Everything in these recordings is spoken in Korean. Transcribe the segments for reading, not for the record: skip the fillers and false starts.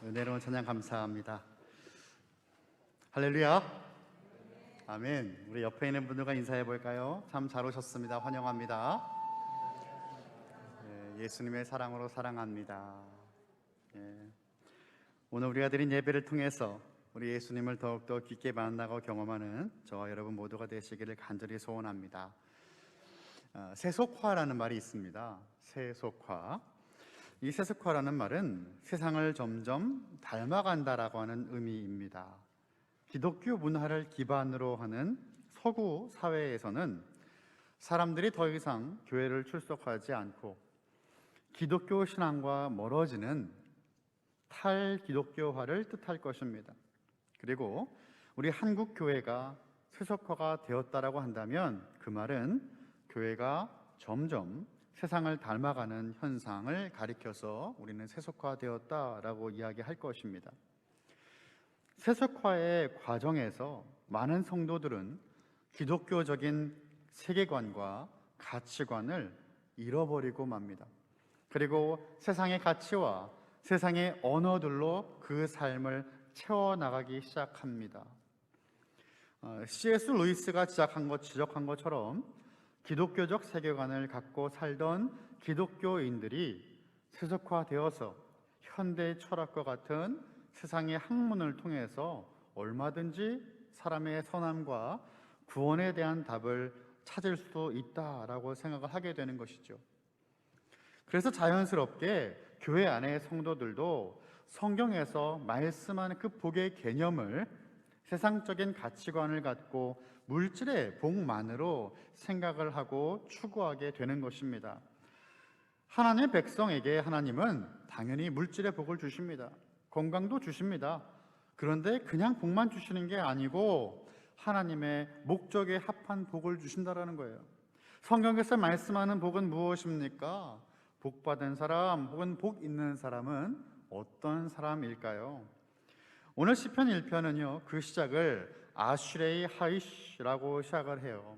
은혜로운 찬양 감사합니다. 할렐루야. 아멘. 우리 옆에 있는 분들과 인사해 볼까요? 참 잘 오셨습니다. 환영합니다. 예수님의 사랑으로 사랑합니다. 오늘 우리가 드린 예배를 통해서 우리 예수님을 더욱더 깊게 만나고 경험하는 저와 여러분 모두가 되시기를 간절히 소원합니다. 세속화라는 말이 있습니다. 세속화. 이 세속화라는 말은 세상을 점점 닮아간다라고 하는 의미입니다. 기독교 문화를 기반으로 하는 서구 사회에서는 사람들이 더 이상 교회를 출석하지 않고 기독교 신앙과 멀어지는 탈기독교화를 뜻할 것입니다. 그리고 우리 한국 교회가 세속화가 되었다라고 한다면 그 말은 교회가 점점 세상을 닮아가는 현상을 가리켜서 우리는 세속화되었다라고 이야기할 것입니다. 세속화의 과정에서 많은 성도들은 기독교적인 세계관과 가치관을 잃어버리고 맙니다. 그리고 세상의 가치와 세상의 언어들로 그 삶을 채워나가기 시작합니다. C.S. 루이스가 지적한 것처럼 기독교적 세계관을 갖고 살던 기독교인들이 세속화되어서 현대 철학과 같은 세상의 학문을 통해서 얼마든지 사람의 선함과 구원에 대한 답을 찾을 수 있다라고 생각을 하게 되는 것이죠. 그래서 자연스럽게 교회 안의 성도들도 성경에서 말씀하는 그 복의 개념을 세상적인 가치관을 갖고 물질의 복만으로 생각을 하고 추구하게 되는 것입니다. 하나님의 백성에게 하나님은 당연히 물질의 복을 주십니다. 건강도 주십니다. 그런데 그냥 복만 주시는 게 아니고 하나님의 목적에 합한 복을 주신다라는 거예요. 성경에서 말씀하는 복은 무엇입니까? 복 받은 사람 혹은 복 있는 사람은 어떤 사람일까요? 오늘 시편 1편은요 그 시작을 아슈레이 하이시라고 시작을 해요.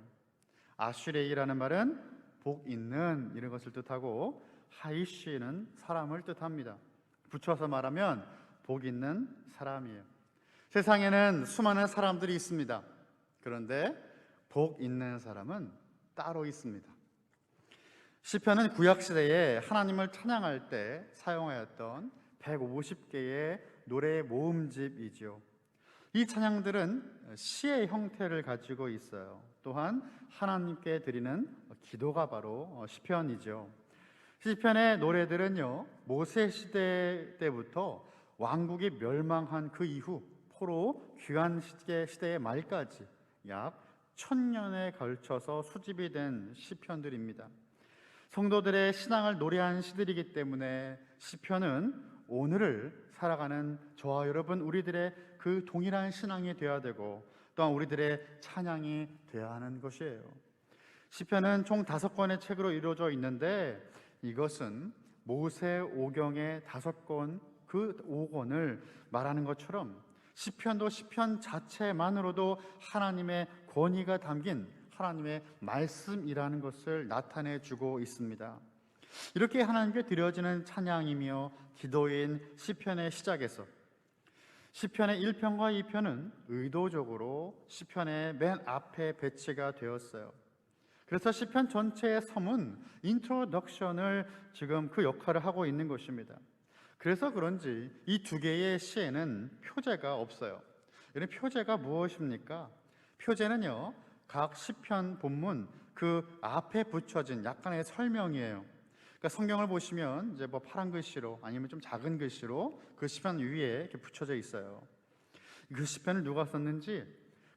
아슈레이라는 말은 복 있는 이런 것을 뜻하고 하이시는 사람을 뜻합니다. 붙여서 말하면 복 있는 사람이에요. 세상에는 수많은 사람들이 있습니다. 그런데 복 있는 사람은 따로 있습니다. 시편은 구약시대에 하나님을 찬양할 때 사용하였던 150개의 노래 모음집이죠. 이 찬양들은 시의 형태를 가지고 있어요. 또한 하나님께 드리는 기도가 바로 시편이죠. 시편의 노래들은요 모세 시대 때부터 왕국이 멸망한 그 이후 포로 귀환 시대의 말까지 약 1000년에 걸쳐서 수집이 된 시편들입니다. 성도들의 신앙을 노래한 시들이기 때문에 시편은 오늘을 살아가는 저와 여러분 우리들의 그 동일한 신앙이 되어야 되고 또한 우리들의 찬양이 되어야 하는 것이에요. 시편은 총 5권의 책으로 이루어져 있는데 이것은 모세 오경의 5권 그 5권을 말하는 것처럼 시편도 시편 자체만으로도 하나님의 권위가 담긴 하나님의 말씀이라는 것을 나타내 주고 있습니다. 이렇게 하나님께 드려지는 찬양이며 기도인 시편의 시작에서 시편의 1편과 2편은 의도적으로 시편의 맨 앞에 배치가 되었어요. 그래서 시편 전체의 서문, 인트로덕션을 지금 그 역할을 하고 있는 것입니다. 그래서 그런지 이 두 개의 시에는 표제가 없어요. 이런 표제가 무엇입니까? 표제는요 각 시편 본문 그 앞에 붙여진 약간의 설명이에요. 그러니까 성경을 보시면 이제 뭐 파란 글씨로 아니면 좀 작은 글씨로 그 시편 위에 이렇게 붙여져 있어요. 그 시편을 누가 썼는지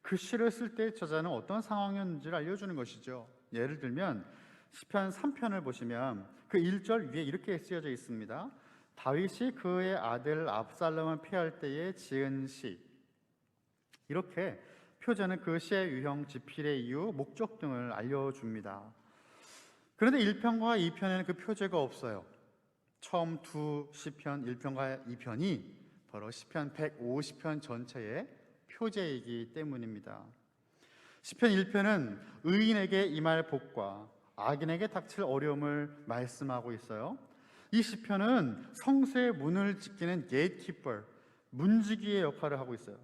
그 시를 쓸 때 저자는 어떤 상황이었는지를 알려주는 것이죠. 예를 들면 시편 3편을 보시면 그 1절 위에 이렇게 쓰여져 있습니다. 다윗이 그의 아들 압살롬을 피할 때에 지은 시. 이렇게 표제는 그 시의 유형, 지필의 이유, 목적 등을 알려줍니다. 그런데 1편과 2편에는 그 표제가 없어요. 처음 두 시편 1편과 2편이 바로 시편 150편 전체의 표제이기 때문입니다. 시편 1편은 의인에게 임할 복과 악인에게 닥칠 어려움을 말씀하고 있어요. 이 시편은 성소의 문을 지키는 게이트키퍼, 문지기의 역할을 하고 있어요.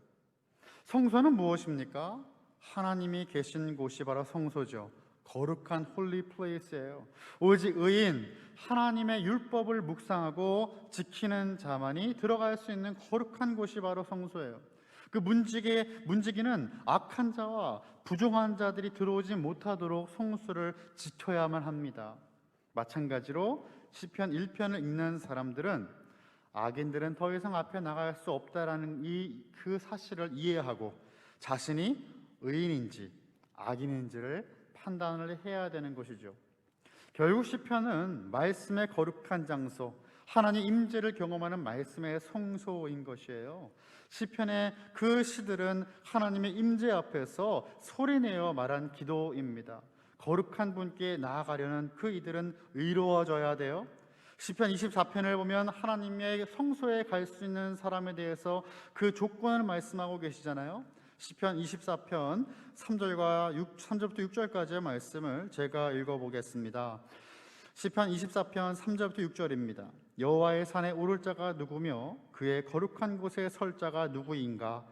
성소는 무엇입니까? 하나님이 계신 곳이 바로 성소죠. 거룩한 홀리 플레이스예요. 오직 의인, 하나님의 율법을 묵상하고 지키는 자만이 들어갈 수 있는 거룩한 곳이 바로 성소예요. 그 문지기는 악한 자와 부정한 자들이 들어오지 못하도록 성소를 지켜야만 합니다. 마찬가지로 시편 1편을 읽는 사람들은 악인들은 더 이상 앞에 나갈 수 없다라는 그 사실을 이해하고 자신이 의인인지 악인인지를 판단을 해야 되는 것이죠. 결국 시편은 말씀의 거룩한 장소, 하나님 임재를 경험하는 말씀의 성소인 것이에요. 시편의 그 시들은 하나님의 임재 앞에서 소리내어 말한 기도입니다. 거룩한 분께 나아가려는 그 이들은 의로워져야 돼요. 시편 24편을 보면 하나님의 성소에 갈 수 있는 사람에 대해서 그 조건을 말씀하고 계시잖아요. 시편 24편 3절부터 6절까지의 말씀을 제가 읽어보겠습니다. 시편 24편 3절부터 6절입니다. 여호와의 산에 오를 자가 누구며 그의 거룩한 곳에 설 자가 누구인가?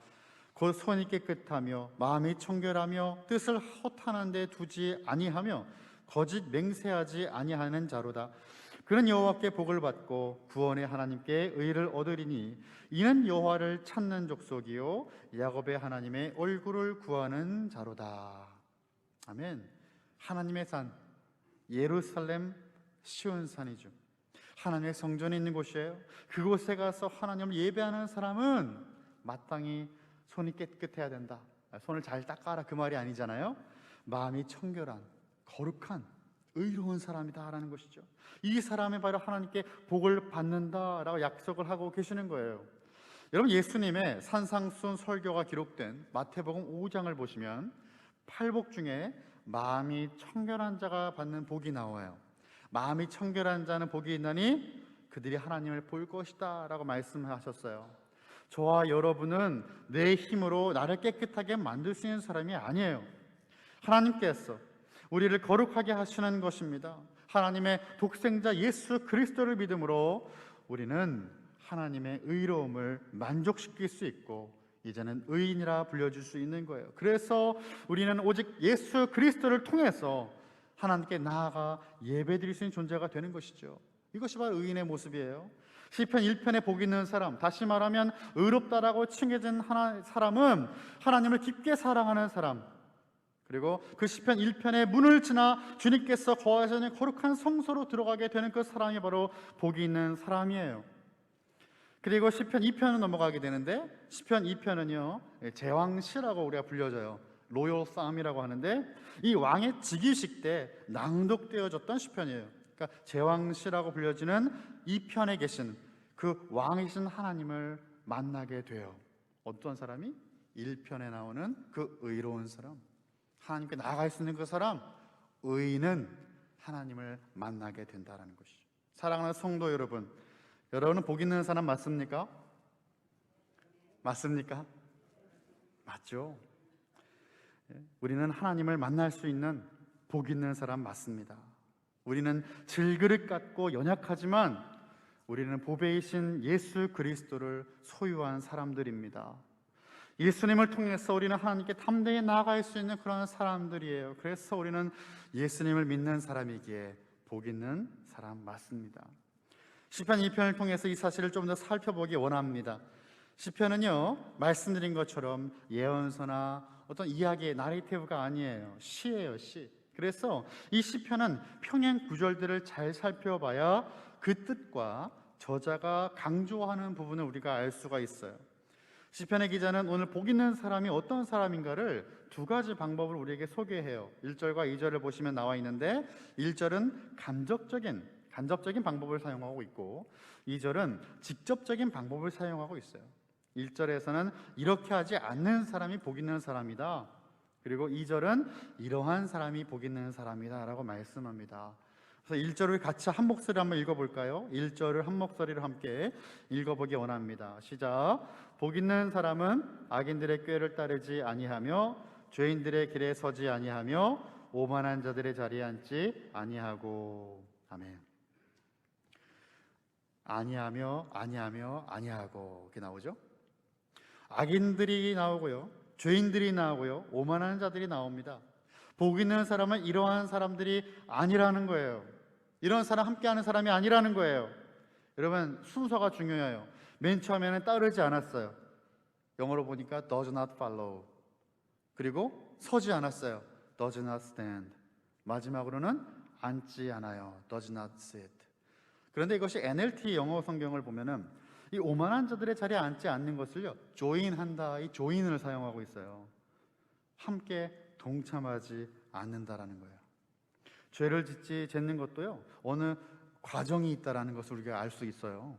곧 손이 깨끗하며 마음이 청결하며 뜻을 허탄한 데 두지 아니하며 거짓 맹세하지 아니하는 자로다. 그는 여호와께 복을 받고 구원의 하나님께 의를 얻으리니 이는 여호와를 찾는 족속이요 야곱의 하나님의 얼굴을 구하는 자로다. 아멘. 하나님의 산 예루살렘 시온산이죠. 하나님의 성전이 있는 곳이에요. 그곳에 가서 하나님을 예배하는 사람은 마땅히 손이 깨끗해야 된다. 손을 잘 닦아라 그 말이 아니잖아요. 마음이 청결한 거룩한 의로운 사람이다라는 것이죠. 이 사람이 바로 하나님께 복을 받는다라고 약속을 하고 계시는 거예요. 여러분, 예수님의 산상수훈 설교가 기록된 마태복음 5장을 보시면 팔복 중에 마음이 청결한 자가 받는 복이 나와요. 마음이 청결한 자는 복이 있나니 그들이 하나님을 볼 것이다 라고 말씀하셨어요. 저와 여러분은 내 힘으로 나를 깨끗하게 만들 수 있는 사람이 아니에요. 하나님께서 우리를 거룩하게 하시는 것입니다. 하나님의 독생자 예수 그리스도를 믿음으로 우리는 하나님의 의로움을 만족시킬 수 있고 이제는 의인이라 불려줄 수 있는 거예요. 그래서 우리는 오직 예수 그리스도를 통해서 하나님께 나아가 예배드릴 수 있는 존재가 되는 것이죠. 이것이 바로 의인의 모습이에요. 시편 1편에 복 있는 사람, 다시 말하면 의롭다라고 칭해진 사람은 하나님을 깊게 사랑하는 사람, 그리고 그 시편 1편의 문을 지나 주님께서 거하시는 거룩한 성소로 들어가게 되는 그 사람이 바로 복이 있는 사람이에요. 그리고 시편 2편은 넘어가게 되는데 시편 2편은요 제왕시라고 우리가 불려져요. 로열 삶이라고 하는데 이 왕의 즉위식 때 낭독되어졌던 시편이에요. 그러니까 제왕시라고 불려지는 이 편에 계신 그 왕이신 하나님을 만나게 돼요. 어떤 사람이? 1편에 나오는 그 의로운 사람, 하나님께 나아갈 수 있는 그 사람, 의인은 하나님을 만나게 된다는 것이죠. 사랑하는 성도 여러분, 여러분은 복 있는 사람 맞습니까? 맞습니까? 맞죠? 우리는 하나님을 만날 수 있는 복 있는 사람 맞습니다. 우리는 질그릇 같고 연약하지만 우리는 보배이신 예수 그리스도를 소유한 사람들입니다. 예수님을 통해서 우리는 하나님께 담대히 나아갈 수 있는 그런 사람들이에요. 그래서 우리는 예수님을 믿는 사람이기에 복 있는 사람 맞습니다. 시편 2편을 통해서 이 사실을 좀 더 살펴보기 원합니다. 시편은요 말씀드린 것처럼 예언서나 어떤 이야기의 나레이티브가 아니에요. 시예요, 시. 그래서 이 시편은 평행 구절들을 잘 살펴봐야 그 뜻과 저자가 강조하는 부분을 우리가 알 수가 있어요. 시편의 기자는 오늘 복 있는 사람이 어떤 사람인가를 두 가지 방법을 우리에게 소개해요. 1절과 2절을 보시면 나와 있는데 1절은 간접적인 방법을 사용하고 있고 2절은 직접적인 방법을 사용하고 있어요. 1절에서는 이렇게 하지 않는 사람이 복 있는 사람이다. 그리고 2절은 이러한 사람이 복 있는 사람이다 라고 말씀합니다. 그래서 1절을 같이 한 목소리로 한번 읽어볼까요? 1절을 한 목소리로 함께 읽어보기 원합니다. 시작. 복 있는 사람은 악인들의 꾀를 따르지 아니하며 죄인들의 길에 서지 아니하며 오만한 자들의 자리에 앉지 아니하고. 아멘. 아니하며 아니하며 아니하고 이렇게 나오죠. 악인들이 나오고요, 죄인들이 나오고요, 오만한 자들이 나옵니다. 복 있는 사람은 이러한 사람들이 아니라는 거예요. 이런 사람 함께하는 사람이 아니라는 거예요. 여러분, 순서가 중요해요. 맨 처음에는 따르지 않았어요. 영어로 보니까 does not follow. 그리고 서지 않았어요. does not stand. 마지막으로는 앉지 않아요. does not sit. 그런데 이것이 NLT 영어 성경을 보면은 이 오만한 자들의 자리에 앉지 않는 것을요, 조인한다, 이 조인을 사용하고 있어요. 함께 동참하지 않는다라는 거예요. 죄를 짓는 것도요, 어느 과정이 있다라는 것을 우리가 알 수 있어요.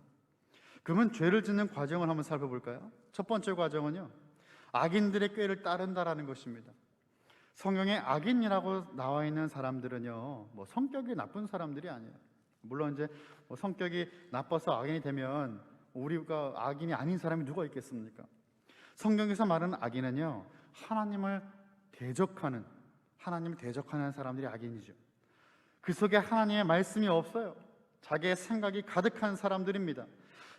그러면 죄를 짓는 과정을 한번 살펴볼까요? 첫 번째 과정은요, 악인들의 꾀를 따른다라는 것입니다. 성경에 악인이라고 나와 있는 사람들은요, 뭐 성격이 나쁜 사람들이 아니에요. 물론 이제 뭐 성격이 나빠서 악인이 되면 우리가 악인이 아닌 사람이 누가 있겠습니까? 성경에서 말하는 악인은요, 하나님을 대적하는 사람들이 악인이죠. 그 속에 하나님의 말씀이 없어요. 자기의 생각이 가득한 사람들입니다.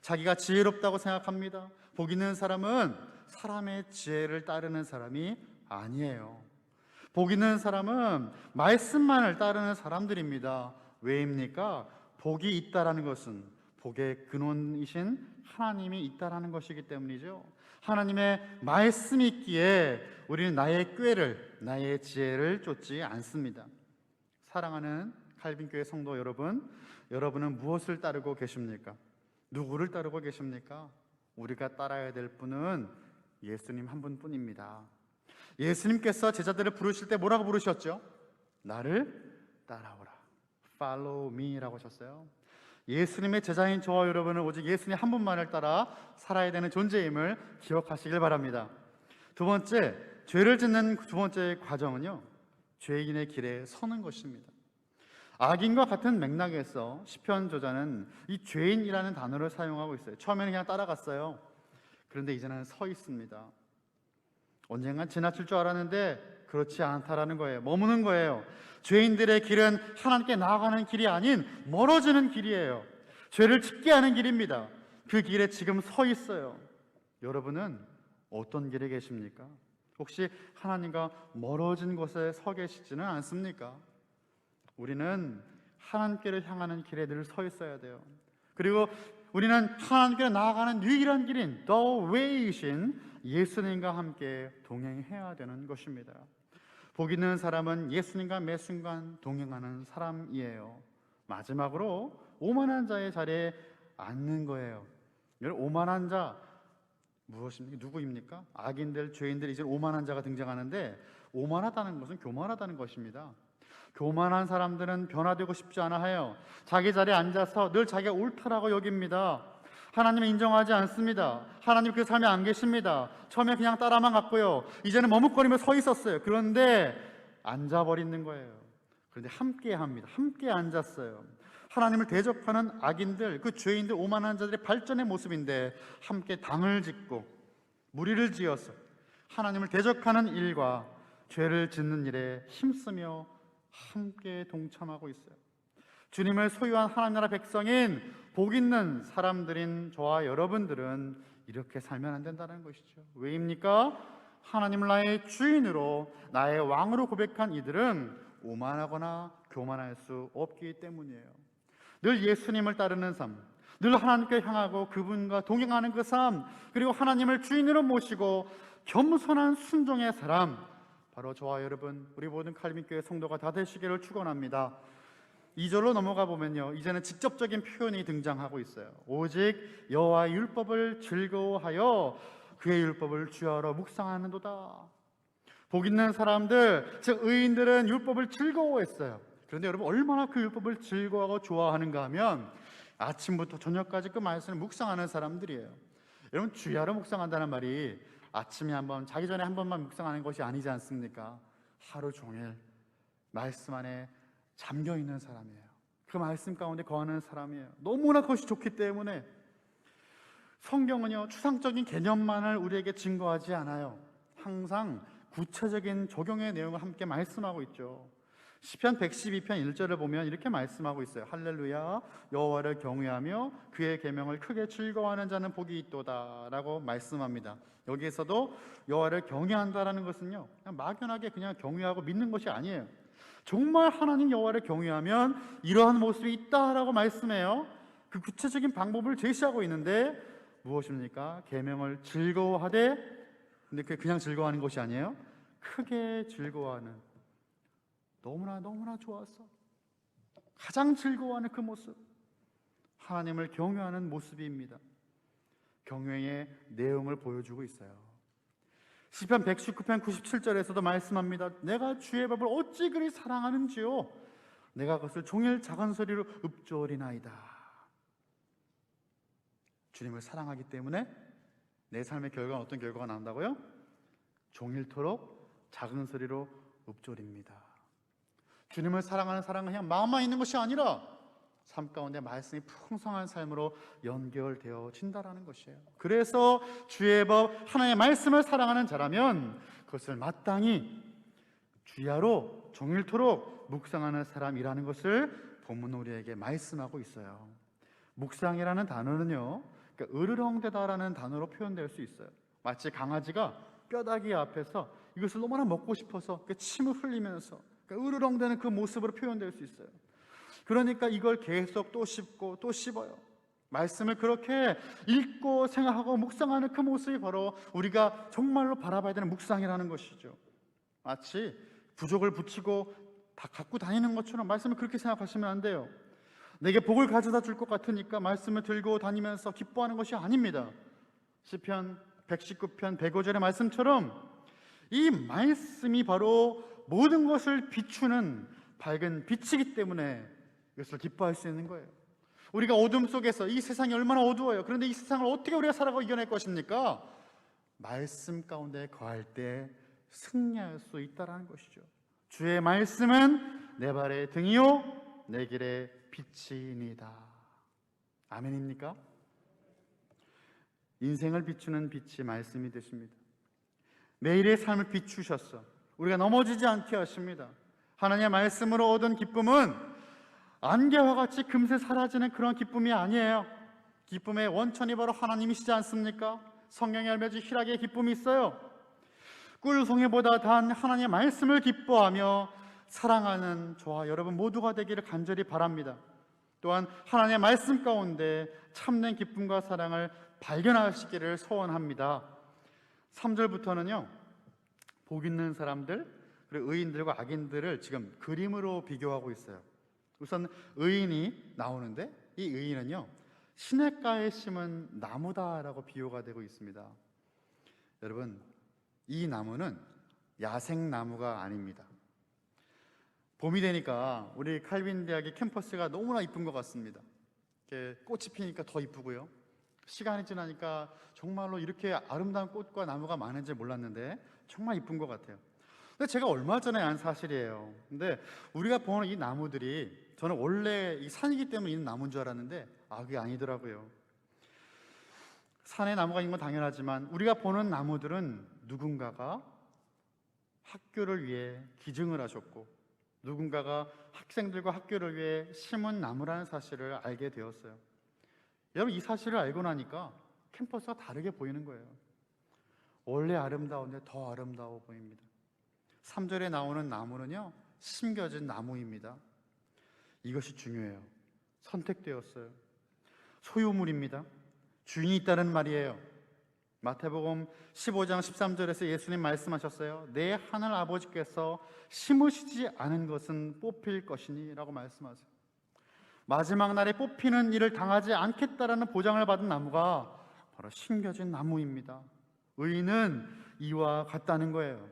자기가 지혜롭다고 생각합니다. 복 있는 사람은 사람의 지혜를 따르는 사람이 아니에요. 복 있는 사람은 말씀만을 따르는 사람들입니다. 왜입니까? 복이 있다라는 것은 복의 근원이신 하나님이 있다라는 것이기 때문이죠. 하나님의 말씀이 있기에 우리는 나의 꾀를, 나의 지혜를 쫓지 않습니다. 사랑하는 칼빈교회 성도 여러분, 여러분은 무엇을 따르고 계십니까? 누구를 따르고 계십니까? 우리가 따라야 될 분은 예수님 한 분뿐입니다. 예수님께서 제자들을 부르실 때 뭐라고 부르셨죠? 나를 따라오라. Follow me라고 하셨어요. 예수님의 제자인 저와 여러분은 오직 예수님 한 분만을 따라 살아야 되는 존재임을 기억하시길 바랍니다. 두 번째, 죄를 짓는 두 번째 과정은요, 죄인의 길에 서는 것입니다. 악인과 같은 맥락에서 시편 저자는 이 죄인이라는 단어를 사용하고 있어요. 처음에는 그냥 따라갔어요. 그런데 이제는 서 있습니다. 언젠간 지나칠 줄 알았는데 그렇지 않다라는 거예요. 머무는 거예요. 죄인들의 길은 하나님께 나아가는 길이 아닌 멀어지는 길이에요. 죄를 짓게 하는 길입니다. 그 길에 지금 서 있어요. 여러분은 어떤 길에 계십니까? 혹시 하나님과 멀어진 곳에 서 계시지는 않습니까? 우리는 하나님께를 향하는 길에 늘 서 있어야 돼요. 그리고 우리는 하나님께 나아가는 유일한 길인 The Way이신 예수님과 함께 동행해야 되는 것입니다. 복 있는 사람은 예수님과 매 순간 동행하는 사람이에요. 마지막으로 오만한 자의 자리에 앉는 거예요. 여러분, 오만한 자 무엇입니까? 누구입니까? 악인들, 죄인들, 이제 오만한 자가 등장하는데, 오만하다는 것은 교만하다는 것입니다. 교만한 사람들은 변화되고 싶지 않아 해요. 자기 자리에 앉아서 늘 자기가 옳다라고 여깁니다. 하나님을 인정하지 않습니다. 하나님 그 삶에 안 계십니다. 처음에 그냥 따라만 갔고요, 이제는 머뭇거리며 서 있었어요. 그런데 앉아버리는 거예요. 그런데 함께 합니다. 함께 앉았어요. 하나님을 대적하는 악인들, 그 죄인들, 오만한 자들의 발전의 모습인데, 함께 당을 짓고 무리를 지어서 하나님을 대적하는 일과 죄를 짓는 일에 힘쓰며 함께 동참하고 있어요. 주님을 소유한 하나님 나라 백성인 복 있는 사람들인 저와 여러분들은 이렇게 살면 안 된다는 것이죠. 왜입니까? 하나님을 나의 주인으로, 나의 왕으로 고백한 이들은 오만하거나 교만할 수 없기 때문이에요. 늘 예수님을 따르는 삶, 늘 하나님께 향하고 그분과 동행하는 그 삶, 그리고 하나님을 주인으로 모시고 겸손한 순종의 사람, 바로 저와 여러분, 우리 모든 칼빈교회 성도가 다 되시기를 축원합니다. 2절로 넘어가 보면요, 이제는 직접적인 표현이 등장하고 있어요. 오직 여호와의 율법을 즐거워하여 그의 율법을 주야로 묵상하는도다. 복 있는 사람들, 즉 의인들은 율법을 즐거워했어요. 그런데 여러분, 얼마나 그 율법을 즐거워하고 좋아하는가 하면 아침부터 저녁까지 그 말씀을 묵상하는 사람들이에요. 여러분, 주야로 묵상한다는 말이 아침에 한번, 자기 전에 한 번만 묵상하는 것이 아니지 않습니까? 하루 종일 말씀 안에 잠겨 있는 사람이에요. 그 말씀 가운데 거하는 사람이에요. 너무나 그것이 좋기 때문에. 성경은요, 추상적인 개념만을 우리에게 증거하지 않아요. 항상 구체적인 적용의 내용을 함께 말씀하고 있죠. 시편 112편 1절을 보면 이렇게 말씀하고 있어요. 할렐루야, 여호와를 경외하며 그의 계명을 크게 즐거워하는 자는 복이 있도다 라고 말씀합니다. 여기에서도 여호와를 경외한다라는 것은요, 그냥 막연하게 그냥 경외하고 믿는 것이 아니에요. 정말 하나님 여호와를 경외하면 이러한 모습이 있다라고 말씀해요. 그 구체적인 방법을 제시하고 있는데 무엇입니까? 계명을 즐거워하되, 근데 그게 그냥 즐거워하는 것이 아니에요. 크게 즐거워하는, 너무나 좋았어, 가장 즐거워하는 그 모습, 하나님을 경외하는 모습입니다. 경외의 내용을 보여주고 있어요. 시편 119편 97절에서도 말씀합니다. 내가 주의 법을 어찌 그리 사랑하는지요, 내가 그것을 종일 작은 소리로 읊조리나이다. 주님을 사랑하기 때문에 내 삶의 결과는 어떤 결과가 나온다고요? 종일토록 작은 소리로 읊조립니다. 주님을 사랑하는 사랑은 그냥 마음만 있는 것이 아니라 삶 가운데 말씀이 풍성한 삶으로 연결되어진다라는 것이에요. 그래서 주의 법, 하나님의 말씀을 사랑하는 자라면 그것을 마땅히 주야로 종일토록 묵상하는 사람이라는 것을 본문 우리에게 말씀하고 있어요. 묵상이라는 단어는요, 그러니까 으르렁대다라는 단어로 표현될 수 있어요. 마치 강아지가 뼈다귀 앞에서 이것을 너무나 먹고 싶어서 침을 흘리면서 으르렁대는 그 모습으로 표현될 수 있어요. 그러니까 이걸 계속 또 씹고 또 씹어요. 말씀을 그렇게 읽고 생각하고 묵상하는 그 모습이 바로 우리가 정말로 바라봐야 되는 묵상이라는 것이죠. 마치 부족을 붙이고 다 갖고 다니는 것처럼 말씀을 그렇게 생각하시면 안 돼요. 내게 복을 가져다 줄 것 같으니까 말씀을 들고 다니면서 기뻐하는 것이 아닙니다. 시편 119편 105절의 말씀처럼 이 말씀이 바로 모든 것을 비추는 밝은 빛이기 때문에 이것을 기뻐할 수 있는 거예요. 우리가 어둠 속에서, 이 세상이 얼마나 어두워요. 그런데 이 세상을 어떻게 우리가 살아가고 이겨낼 것입니까? 말씀 가운데 거할 때 승리할 수 있다는 것이죠. 주의 말씀은 내 발의 등이요 내 길의 빛이니이다. 아멘입니까? 인생을 비추는 빛이 말씀이 되십니다. 매일의 삶을 비추셔서 우리가 넘어지지 않게 하십니다. 하나님의 말씀으로 얻은 기쁨은 안개와 같이 금세 사라지는 그런 기쁨이 아니에요. 기쁨의 원천이 바로 하나님이시지 않습니까? 성경에 알려진 희락의 기쁨이 있어요. 꿀송이보다 단 하나님의 말씀을 기뻐하며 사랑하는 저와 여러분 모두가 되기를 간절히 바랍니다. 또한 하나님의 말씀 가운데 참된 기쁨과 사랑을 발견하시기를 소원합니다. 3절부터는요, 복 있는 사람들 그리고 의인들과 악인들을 지금 그림으로 비교하고 있어요. 우선 의인이 나오는데 이 의인은요, 시냇가에 심은 나무다라고 비유가 되고 있습니다. 여러분, 이 나무는 야생나무가 아닙니다. 봄이 되니까 우리 칼빈 대학의 캠퍼스가 너무나 이쁜 것 같습니다. 꽃이 피니까 더 이쁘고요. 시간이 지나니까 정말로 이렇게 아름다운 꽃과 나무가 많은지 몰랐는데 정말 이쁜 것 같아요. 근데 제가 얼마 전에 안 사실이에요. 근데 우리가 보는 이 나무들이, 저는 원래 이 산이기 때문에 있는 나무인 줄 알았는데 그게 아니더라고요. 산에 나무가 있는 건 당연하지만 우리가 보는 나무들은 누군가가 학교를 위해 기증을 하셨고 누군가가 학생들과 학교를 위해 심은 나무라는 사실을 알게 되었어요. 여러분, 이 사실을 알고 나니까 캠퍼스가 다르게 보이는 거예요. 원래 아름다운데 더 아름다워 보입니다. 3절에 나오는 나무는요, 심겨진 나무입니다. 이것이 중요해요. 선택되었어요. 소유물입니다. 주인이 있다는 말이에요. 마태복음 15장 13절에서 예수님 말씀하셨어요. 내 하늘 아버지께서 심으시지 않은 것은 뽑힐 것이니 라고 말씀하세요. 마지막 날에 뽑히는 일을 당하지 않겠다라는 보장을 받은 나무가 바로 심겨진 나무입니다. 의인은 이와 같다는 거예요.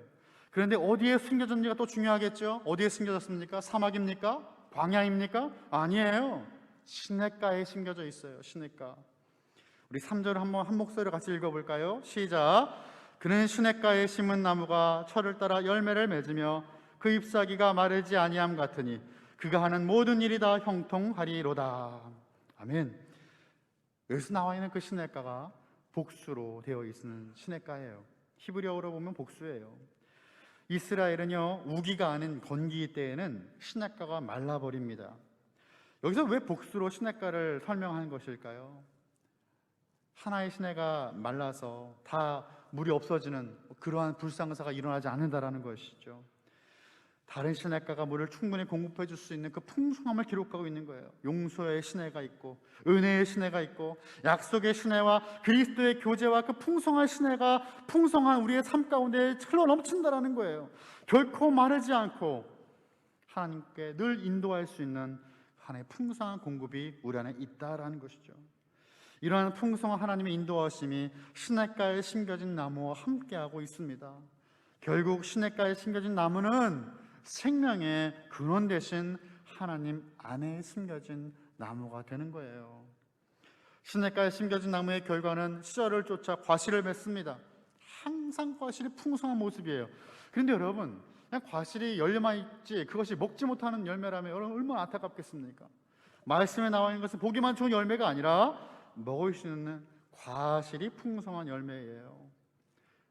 그런데 어디에 숨겨졌는지가 또 중요하겠죠. 어디에 숨겨졌습니까? 사막입니까? 광야입니까? 아니에요. 시냇가에 심겨져 있어요. 시냇가. 우리 3절 한번 한 목소리로 같이 읽어볼까요? 시작. 그는 시냇가에 심은 나무가 철을 따라 열매를 맺으며 그 잎사귀가 마르지 아니함 같으니 그가 하는 모든 일이 다 형통하리로다. 아멘. 여기서 나와 있는 그 시냇가가 복수로 되어 있는 시냇가예요. 히브리어로 보면 복수예요. 이스라엘은요, 우기가 아닌 건기 때에는 시냇가가 말라버립니다. 여기서 왜 복수로 시냇가를 설명하는 것일까요? 하나의 시내가 말라서 다 물이 없어지는 그러한 불상사가 일어나지 않는다라는 것이죠. 다른 시냇가가 물을 충분히 공급해 줄 수 있는 그 풍성함을 기록하고 있는 거예요. 용서의 시내가 있고 은혜의 시내가 있고 약속의 시내와 그리스도의 교제와 그 풍성한 시내가 풍성한 우리의 삶 가운데 흘러 넘친다라는 거예요. 결코 마르지 않고 하나님께 늘 인도할 수 있는 하나님의 풍성한 공급이 우리 안에 있다라는 것이죠. 이러한 풍성한 하나님의 인도하심이 시냇가에 심겨진 나무와 함께하고 있습니다. 결국 시냇가에 심겨진 나무는 생명의 근원 되신 하나님 안에 심겨진 나무가 되는 거예요. 시냇가에 심겨진 나무의 결과는 시절을 쫓아 과실을 맺습니다. 항상 과실이 풍성한 모습이에요. 그런데 여러분, 그냥 과실이 열매만 있지 그것이 먹지 못하는 열매라면 여러분 얼마나 안타깝겠습니까? 말씀에 나와 있는 것은 보기만 좋은 열매가 아니라 먹을 수 있는 과실이 풍성한 열매예요.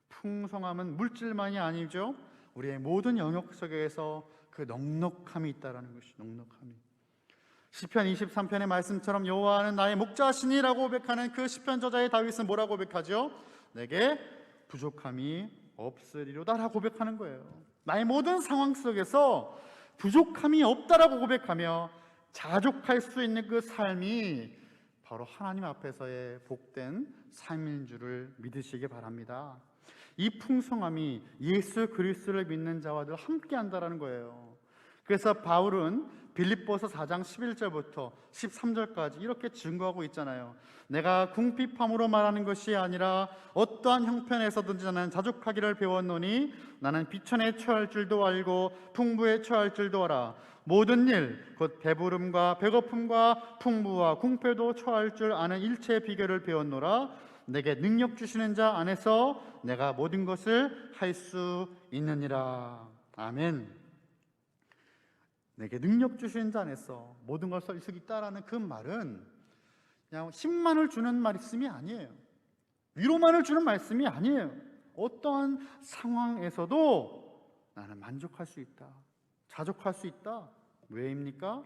풍성함은 물질만이 아니죠. 우리의 모든 영역 속에서 그 넉넉함이 있다라는 것이, 넉넉함이. 시편 23편의 말씀처럼 여호와는 나의 목자시니라고 고백하는 그 시편 저자의 다윗은 뭐라고 고백하죠? 내게 부족함이 없으리로다라고 고백하는 거예요. 나의 모든 상황 속에서 부족함이 없다라고 고백하며 자족할 수 있는 그 삶이 바로 하나님 앞에서의 복된 삶인 줄을 믿으시기 바랍니다. 이 풍성함이 예수 그리스도를 믿는 자와 늘 함께 한다라는 거예요. 그래서 바울은 빌립보서 4장 11절부터 13절까지 이렇게 증거하고 있잖아요. 내가 궁핍함으로 말하는 것이 아니라 어떠한 형편에서든지 나는 자족하기를 배웠노니 나는 비천에 처할 줄도 알고 풍부에 처할 줄도 알아. 모든 일, 곧 배부름과 배고픔과 풍부와 궁핍도 처할 줄 아는 일체의 비결을 배웠노라. 내게 능력 주시는 자 안에서 내가 모든 것을 할 수 있느니라. 아멘. 내게 능력 주시는 자 안에서 모든 것을 할 수 있다라는 그 말은 그냥 힘만을 주는 말씀이 아니에요. 위로만을 주는 말씀이 아니에요. 어떠한 상황에서도 나는 만족할 수 있다, 자족할 수 있다. 왜입니까?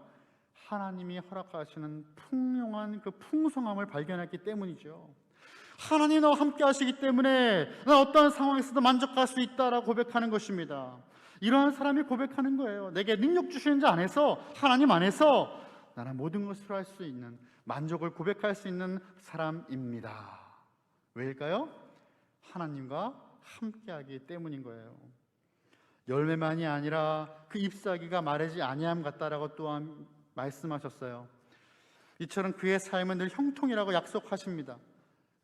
하나님이 허락하시는 풍요한 그 풍성함을 발견했기 때문이죠. 하나님 나와 함께 하시기 때문에 나 어떠한 상황에서도 만족할 수 있다라고 고백하는 것입니다. 이러한 사람이 고백하는 거예요. 내게 능력 주시는 자 안에서, 하나님 안에서 나는 모든 것을 할 수 있는, 만족을 고백할 수 있는 사람입니다. 왜일까요? 하나님과 함께하기 때문인 거예요. 열매만이 아니라 그 잎사귀가 마르지 아니함 같다라고 또한 말씀하셨어요. 이처럼 그의 삶은 늘 형통이라고 약속하십니다.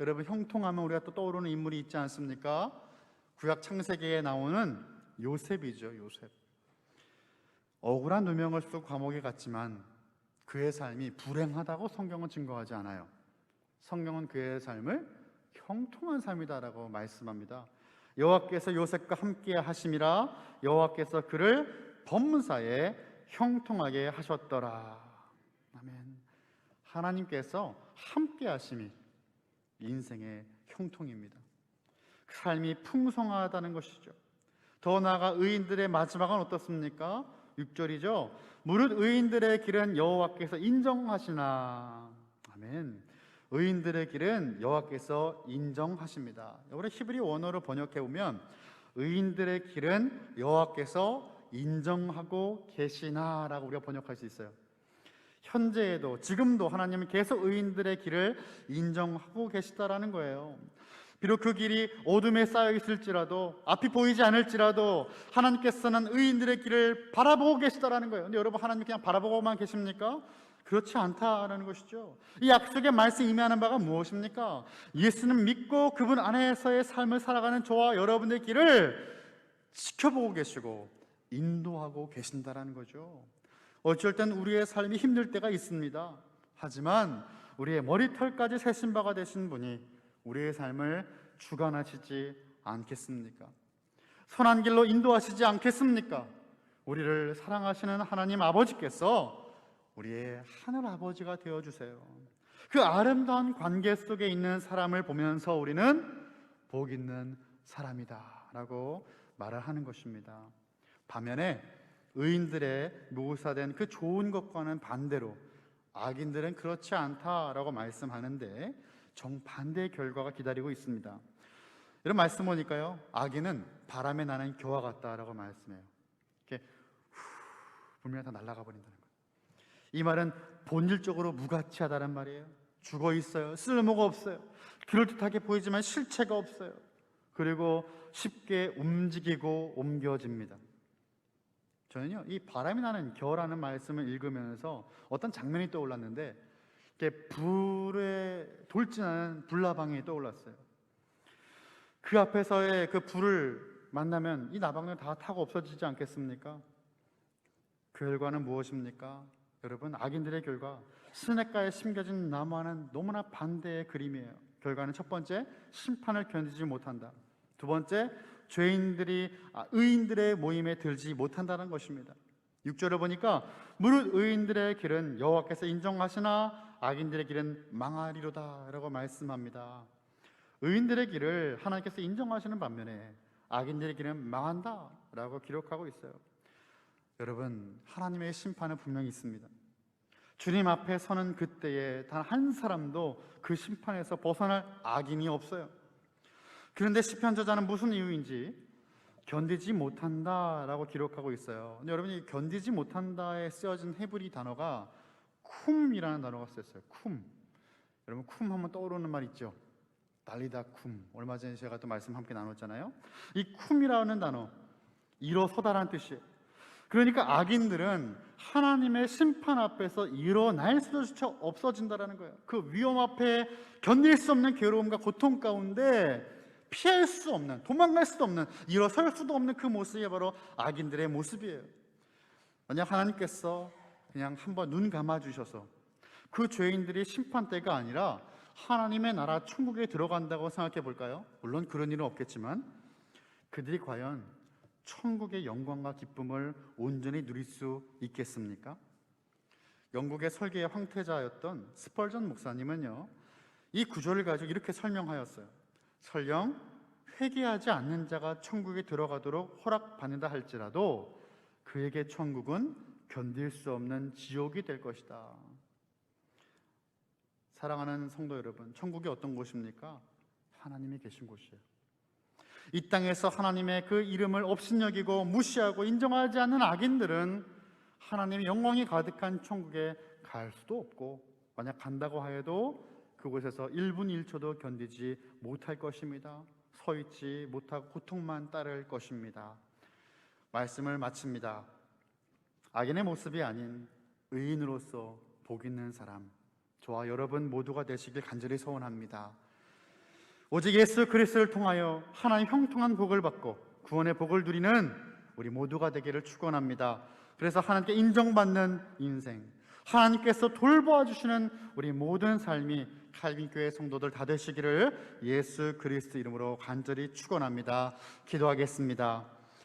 여러분, 형통하면 우리가 또 떠오르는 인물이 있지 않습니까? 구약 창세기에 나오는 요셉이죠. 요셉. 억울한 누명을 쓰고 감옥에 갔지만 그의 삶이 불행하다고 성경은 증거하지 않아요. 성경은 그의 삶을 형통한 삶이다라고 말씀합니다. 여호와께서 요셉과 함께 하심이라 여호와께서 그를 범사에 형통하게 하셨더라. 아멘. 하나님께서 함께 하심이 인생의 형통입니다. 그 삶이 풍성하다는 것이죠. 더 나아가 의인들의 마지막은 어떻습니까? 6절이죠. 무릇 의인들의 길은 여호와께서 인정하시나. 아멘. 의인들의 길은 여호와께서 인정하십니다. 우리 히브리 원어로 번역해 보면 의인들의 길은 여호와께서 인정하고 계시나라고 우리가 번역할 수 있어요. 현재에도 지금도 하나님은 계속 의인들의 길을 인정하고 계시다라는 거예요. 비록 그 길이 어둠에 쌓여 있을지라도, 앞이 보이지 않을지라도 하나님께서는 의인들의 길을 바라보고 계시다라는 거예요. 근데 여러분, 하나님 그냥 바라보고만 계십니까? 그렇지 않다라는 것이죠. 이 약속의 말씀이 의미하는 바가 무엇입니까? 예수는 믿고 그분 안에서의 삶을 살아가는 저와 여러분의 길을 지켜보고 계시고 인도하고 계신다라는 거죠. 어쩔 땐 우리의 삶이 힘들 때가 있습니다. 하지만 우리의 머리털까지 세신 바가 되신 분이 우리의 삶을 주관하시지 않겠습니까? 선한 길로 인도하시지 않겠습니까? 우리를 사랑하시는 하나님 아버지께서 우리의 하늘 아버지가 되어주세요. 그 아름다운 관계 속에 있는 사람을 보면서 우리는 복 있는 사람이다 라고 말을 하는 것입니다. 반면에 의인들의 묘사된 그 좋은 것과는 반대로 악인들은 그렇지 않다라고 말씀하는데 정반대의 결과가 기다리고 있습니다. 이런 말씀 보니까요, 악인은 바람에 나는 겨와 같다라고 말씀해요. 이렇게 불면 다 날아가 버린다는 거예요. 이 말은 본질적으로 무가치하다는 말이에요. 죽어 있어요. 쓸모가 없어요. 그럴듯하게 보이지만 실체가 없어요. 그리고 쉽게 움직이고 옮겨집니다. 저는요, 이 바람이 나는 겨라는 말씀을 읽으면서 어떤 장면이 떠올랐는데, 이렇게 불에 돌진하는 불나방이 떠올랐어요. 그 앞에서의 그 불을 만나면 이 나방은 다 타고 없어지지 않겠습니까? 그 결과는 무엇입니까? 여러분, 악인들의 결과, 시냇가에 심겨진 나무와는 너무나 반대의 그림이에요. 결과는 첫 번째, 심판을 견디지 못한다. 두 번째, 의인들의 모임에 들지 못한다는 것입니다. 6절을 보니까 무릇 의인들의 길은 여호와께서 인정하시나 악인들의 길은 망하리로다 라고 말씀합니다. 의인들의 길을 하나님께서 인정하시는 반면에 악인들의 길은 망한다 라고 기록하고 있어요. 여러분, 하나님의 심판은 분명히 있습니다. 주님 앞에 서는 그때에 단 한 사람도 그 심판에서 벗어날 악인이 없어요. 그런데 시편 저자는 무슨 이유인지 견디지 못한다라고 기록하고 있어요. 근데 여러분이 견디지 못한다에 쓰여진 헤브리 단어가 쿰이라는 단어가 쓰였어요. 쿰. 여러분, 쿰 하면 떠오르는 말 있죠? 달리다 쿰. 얼마 전에 제가 또 말씀 함께 나눴잖아요. 이 쿰이라는 단어, 일어서다라는 뜻이에요. 그러니까 악인들은 하나님의 심판 앞에서 일어날 수조차 없어진다라는 거예요. 그 위험 앞에 견딜 수 없는 괴로움과 고통 가운데 피할 수 없는, 도망갈 수도 없는, 일어설 수도 없는 그 모습이 바로 악인들의 모습이에요. 만약 하나님께서 그냥 한번 눈 감아주셔서 그 죄인들이 심판대가 아니라 하나님의 나라 천국에 들어간다고 생각해 볼까요? 물론 그런 일은 없겠지만 그들이 과연 천국의 영광과 기쁨을 온전히 누릴 수 있겠습니까? 영국의 설계의 황태자였던 스펄전 목사님은요, 이 구절을 가지고 이렇게 설명하였어요. 설령 회개하지 않는 자가 천국에 들어가도록 허락받는다 할지라도 그에게 천국은 견딜 수 없는 지옥이 될 것이다. 사랑하는 성도 여러분, 천국이 어떤 곳입니까? 하나님이 계신 곳이에요. 이 땅에서 하나님의 그 이름을 업신여기고 무시하고 인정하지 않는 악인들은 하나님의 영광이 가득한 천국에 갈 수도 없고, 만약 간다고 하여도 그곳에서 1분 1초도 견디지 못할 것입니다. 서 있지 못하고 고통만 따를 것입니다. 말씀을 마칩니다. 악인의 모습이 아닌 의인으로서 복 있는 사람, 저와 여러분 모두가 되시길 간절히 소원합니다. 오직 예수 그리스도를 통하여 하나님 형통한 복을 받고 구원의 복을 누리는 우리 모두가 되기를 축원합니다. 그래서 하나님께 인정받는 인생, 하나님께서 돌보아 주시는 우리 모든 삶이 칼빈교회 성도들 다 되시기를 예수 그리스도 이름으로 간절히 축원합니다. 기도하겠습니다.